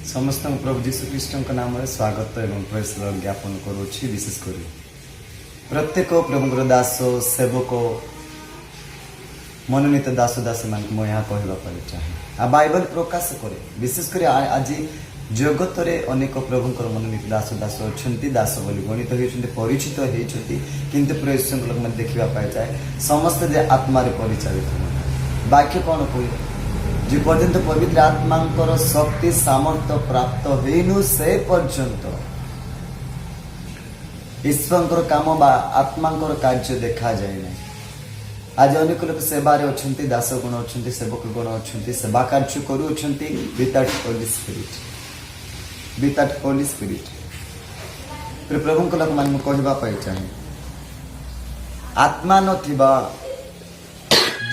समस्त प्रभु जीशु ख्रीष्ट नाम में स्वागत एवं प्रेस ज्ञापन करुच्ची। विशेषकर प्रत्येक प्रभुर दास सेवक मनोनीत दास दासी मान यहाँ कहवाई चाहे आ बाइबल प्रकाश करे विशेषकर आज जगत रे अनेक प्रभुंर मनोनीत दास दास अच्छा दास बोली गणित होती परिचित होती किंतु प्रभु देखा पाई जाए समस्त जे आत्मार परिचालित वाक्य कौन कह जो पर्यंत पवित्र आत्मा शक्ति सामर्थ्य प्राप्त होइनु से पर्यंत ईश्वर काम बा आत्मा कार्य देखा जाए ना। आज अनेक लोग सेवार अच्छा दास गुण अच्छा सेवक गुण अच्छा सेवा कार्य करुँच without Holy Spirit without Holy Spirit प्रभु लोक मान कहवाई चाहे आत्मा नथिबा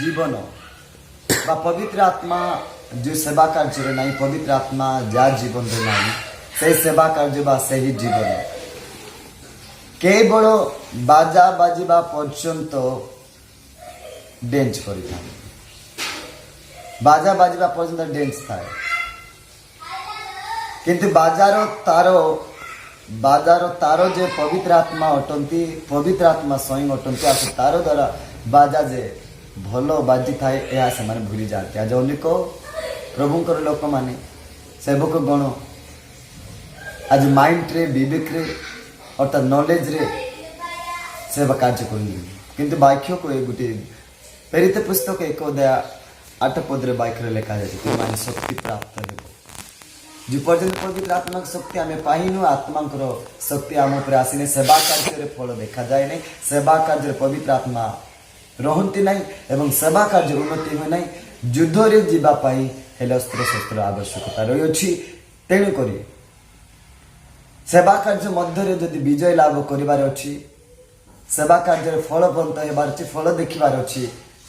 जीवन बा पवित्र आत्मा जो सेवा कार्य ना पवित्र आत्मा जा जीवन ना से सेवा कार्य बा से ही जीवन केवल बाजा बाजिबा पर्यंत डेंस कर बाजा बाजिबा पर्यंत डेंस थाए किंतु बाजार तारो जे पवित्र आत्मा अटंती पवित्र आत्मा स्वयं अटंती आ तार द्वारा बाजा जे भल बाजी थाए यह से भूली जाते। आज अनेक प्रभुंर लोक माने सेवक गण आज माइंड रे विवेक रे अर्थात नॉलेज रे सेवा कार्य कर वाक्य को गोटे प्रेरित पुस्तक 1 अध्याय 8 पद वाक्य लिखा जाए शक्ति प्राप्त हो जो पर्यटन पवित्र आत्मा शक्ति आम पाइनु आत्मा शक्ति आम उपर आसने सेवा कार्य फल देखा जाए नहीं सेवा कार्य पवित्र आत्मा रहती ना एवं सेवा कार्य उन्नति हुए ना युद्ध में जीवाई हेले अस्त्र शस्त्र आवश्यकता रही तेणुक सेवा कार्य मध्य जदि विजय लाभ कर सेवा कार्य फलवंत होबार फल देखिबार अच्छी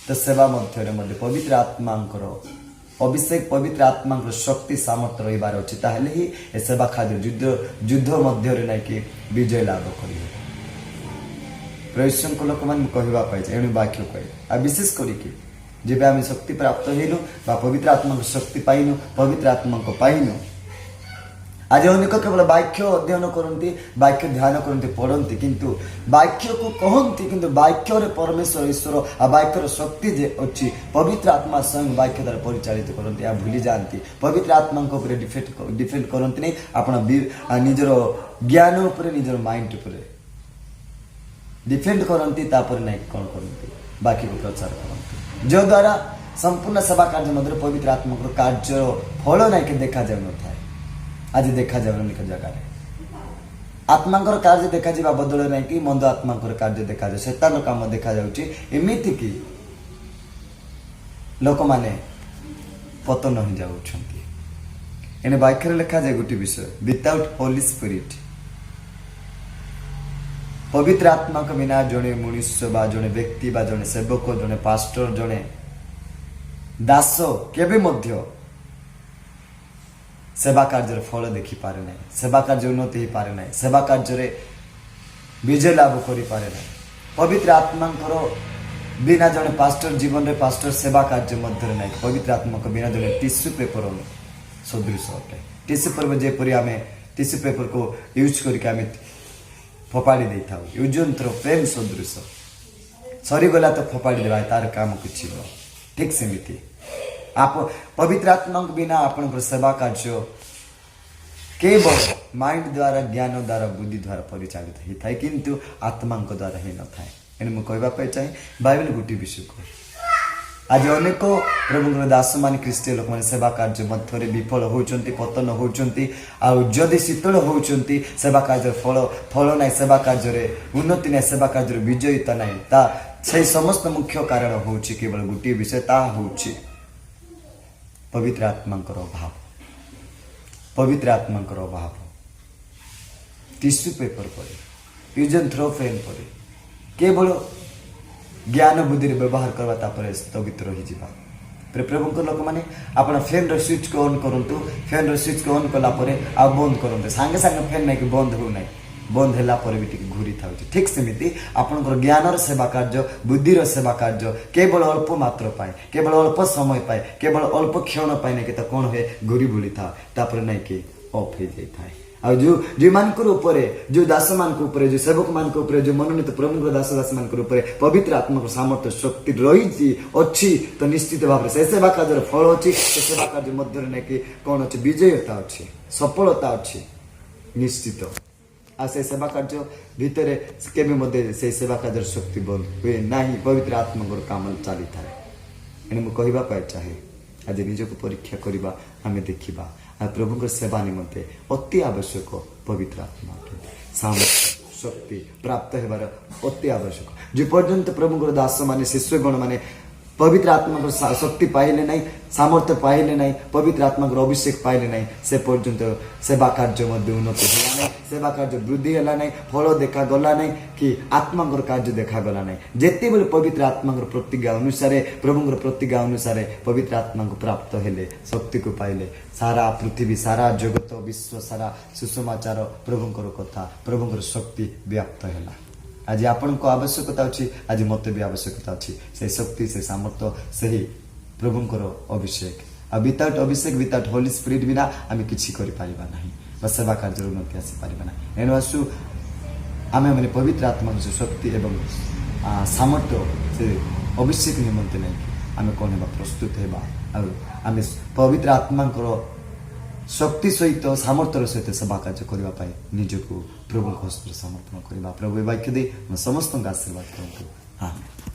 तो सेवा मध्य पवित्र आत्मा अभिषेक पवित्र आत्मा शक्ति सामर्थ्य रही अच्छी ही सेवा कार्य युद्ध मध्य ना कि विजय लाभ कर प्रभु लोक मैंने कहवाई एणु वाक्य कहे आ विशेष करके जब आम शक्ति प्राप्त होइनु बा पवित्र आत्मा शक्ति पाइनु पवित्र आत्मा को पाइनु आज अनेक केवल वाक्य अध्ययन करती वाक्य ध्यान करती पढ़ती किंतु वाक्य को कहती किंतु वाक्य परमेश्वर ईश्वर आ वाक्यर शक्ति जे अच्छी पवित्र आत्मा स्वयं वाक्य द्वारा परिचालित करती आ भूली जाती पवित्र आत्मा डिफेंड करती नहीं अपना निजर ज्ञान उपर निजर माइंड उपर डिफेंड करती नहीं कौन करती बाकी को प्रचार करती जो द्वारा संपूर्ण सेवा कार्य मध्य पवित्र आत्मा कार्य फल ना कि देखा जाऊ न आज देखा जाऊ अनेक जगह आत्मा कार्य देखा जा बदल ना कि मंद आत्मा कार्य देखा जाए शैतान काम देखा जामती कि लोक माने पतन हो जाऊँ वाक्य लिखा जाए गोटे विषय विदाउट होली स्पिरिट पवित्र आत्मा के बिना जड़े मनुष्य बा जड़े व्यक्ति बा जड़े सेवक जड़े पास्टर जड़े दास केबे मध्य सेवा कार्य फल देखी पारे ना सेवा कार्य उन्नति हो पारे ना सेवा कार्य विजय लाभ कर पारे ना पवित्र आत्मा बिना जड़े पास्टर जीवन रे पास्टर सेवा कार्य मध्य ना पवित्र आत्मा को बिना जड़े टिश्यू पेपर सदृश अटे टिश्यू पेपर जेपरी आम टिश्यू पेपर को यूज करके फोपाड़ी दे था युजंत्र प्रेम सदृश सरीगला तो फोपाड़ी देवा तार काम किसी ठीक सेमती आप पवित्र आत्मा बिना आपण सेवा कार्य केवल माइंड द्वारा ज्ञान द्वारा बुद्धि द्वारा परिचालित होता है किंतु आत्मा द्वारा ही न था एने कहवाई चाहे बाइबल गोटे विषय को आज अनेक प्रभुर दास मान ख्रीष्टीय लोक मैंने सेवा कार्य मध्य विफल होती पतन होती आदि शीतल होती सेवा कार्य फल ना सेवा कार्य उन्नति ना सेवा कार्य विजयिता ना से समस्त मुख्य कारण हूँ केवल गोटे विषय ता हूँ पवित्र आत्मा अभाव पवित्र आत्मा अभाव टिश्यू पेपर पर यूज एंड थ्रो पेन पर केवल ज्ञान बुद्धि व्यवहार करवा स्थगित रही प्रभु लोक मैंने आप फैन स्विच को ऑन करूँ फैन स्विच को ऑन कलापर आ बंद करते सांगे सांगे फैन ना कि बंद हो ना बंद है भी घूरी था ठीक सेमती आपंकर ज्ञान सेवा कार्य बुद्धिर सेवा कार्य केवल अल्प मात्र पाए केवल अल्प समय पाए केवल अल्प क्षण पाए ना कि तो कौन हुए घूरी बुली था नहीं कि ଅଫ୍ ହେଇଯାଇଥାଏ। ଆଉ ଯୋଉମାନଙ୍କର ଉପରେ ଯୋଉ ଦାସ ମାନଙ୍କ ଉପରେ ଯୋଉ ସେବକ ମାନଙ୍କ ଉପରେ ଯୋଉ ମନୋନୀତ ପ୍ରଭୁଙ୍କର ଦାସ ଦାସ ମାନଙ୍କର ଉପରେ ପବିତ୍ର ଆତ୍ମାଙ୍କ ସାମର୍ଥ୍ୟ ଶକ୍ତି ରହିଛି ଅଛି ତ ନିଶ୍ଚିତ ଭାବରେ ସେ ସେବା କାର୍ଯ୍ୟର ଫଳ ଅଛି। ସେ ସେବା କାର୍ଯ୍ୟ ମଧ୍ୟରେ ନାଇକି କଣ ଅଛି ବିଜୟତା ଅଛି ସଫଳତା ଅଛି ନିଶ୍ଚିତ। ଆଉ ସେ ସେବା କାର୍ଯ୍ୟ ଭିତରେ କେବେ ମଧ୍ୟ ସେ ସେବା କାର୍ଯ୍ୟର ଶକ୍ତି ବନ୍ଦ ହୁଏ ନାହିଁ। ପବିତ୍ର ଆତ୍ମାଙ୍କର କାମ ଚାଲିଥାଏ। ଏଣୁ ମୁଁ କହିବା ପାଇଁ ଚାହେଁ ଆଜି ନିଜକୁ ପରୀକ୍ଷା କରିବା ଆମେ ଦେଖିବା ଆଉ ପ୍ରଭୁଙ୍କର ସେବା ନିମନ୍ତେ ଅତି ଆବଶ୍ୟକ ପବିତ୍ର ଆତ୍ମା ସାମର୍ଥ୍ୟ ଶକ୍ତି ପ୍ରାପ୍ତ ହେବାର ଅତି ଆବଶ୍ୟକ। ଯେ ପର୍ଯ୍ୟନ୍ତ ପ୍ରଭୁଙ୍କର ଦାସ ମାନେ ଶିଷ୍ୟଗଣ ମାନେ ପବିତ୍ର ଆତ୍ମାଙ୍କର ଶକ୍ତି ପାଇଲେ ନାହିଁ ସାମର୍ଥ୍ୟ ପାଇଲେ ନାହିଁ ପବିତ୍ର ଆତ୍ମାଙ୍କର ଅଭିଷେକ ପାଇଲେ ନାହିଁ ସେ ପର୍ଯ୍ୟନ୍ତ ସେବା କାର୍ଯ୍ୟ ମଧ୍ୟ ଉନ୍ନତି ହେଲା ନାହିଁ ସେବା କାର୍ଯ୍ୟ ବୃଦ୍ଧି ହେଲା ନାହିଁ ଫଳ ଦେଖାଗଲା ନାହିଁ କି ଆତ୍ମାଙ୍କର କାର୍ଯ୍ୟ ଦେଖାଗଲା ନାହିଁ। ଯେତେବେଳେ ପବିତ୍ର ଆତ୍ମାଙ୍କର ପ୍ରତିଜ୍ଞା ଅନୁସାରେ ପ୍ରଭୁଙ୍କର ପ୍ରତିଜ୍ଞା ଅନୁସାରେ ପବିତ୍ର ଆତ୍ମାଙ୍କୁ ପ୍ରାପ୍ତ ହେଲେ ଶକ୍ତିକୁ ପାଇଲେ ସାରା ପୃଥିବୀ ସାରା ଜଗତ ବିଶ୍ୱ ସାରା ସୁସମାଚାର ପ୍ରଭୁଙ୍କର କଥା ପ୍ରଭୁଙ୍କର ଶକ୍ତି ବ୍ୟାପ୍ତ ହେଲା। ଆଜି ଆପଣଙ୍କ ଆବଶ୍ୟକତା ଅଛି ଆଜି ମୋତେ ବି ଆବଶ୍ୟକତା ଅଛି ସେହି ଶକ୍ତି ସେ ସାମର୍ଥ୍ୟ ସେହି ପ୍ରଭୁଙ୍କର ଅଭିଷେକ। ଆଉ ବିତାଉଟ୍ ଅଭିଷେକ ବିତାଉଟ୍ ହୋଲି ସ୍ପିରିଟ୍ ବିନା ଆମେ କିଛି କରିପାରିବା ନାହିଁ ବା ସେବା କାର୍ଯ୍ୟର ଉନ୍ନତି ଆସିପାରିବା ନାହିଁ। ଏଣୁ ଆସୁ ଆମେ ମାନେ ପବିତ୍ର ଆତ୍ମାଙ୍କ ଶକ୍ତି ଏବଂ ସାମର୍ଥ୍ୟ ସେ ଅଭିଷେକ ନିମନ୍ତେ ନେଇକି ଆମେ କ'ଣ ହେବା ପ୍ରସ୍ତୁତ ହେବା ଆଉ ଆମେ ପବିତ୍ର ଆତ୍ମାଙ୍କର ଶକ୍ତି ସହିତ ସାମର୍ଥ୍ୟର ସହିତ ସେବା କାର୍ଯ୍ୟ କରିବା ପାଇଁ ନିଜକୁ ପ୍ରଭୁଙ୍କ ହସ୍ତରେ ସମର୍ପଣ କରିବା। ପ୍ରଭୁ ଏ ବାକ୍ୟ ଦେଇ ସମସ୍ତଙ୍କୁ ଆଶୀର୍ବାଦ କରନ୍ତୁ। ଆମେନ୍।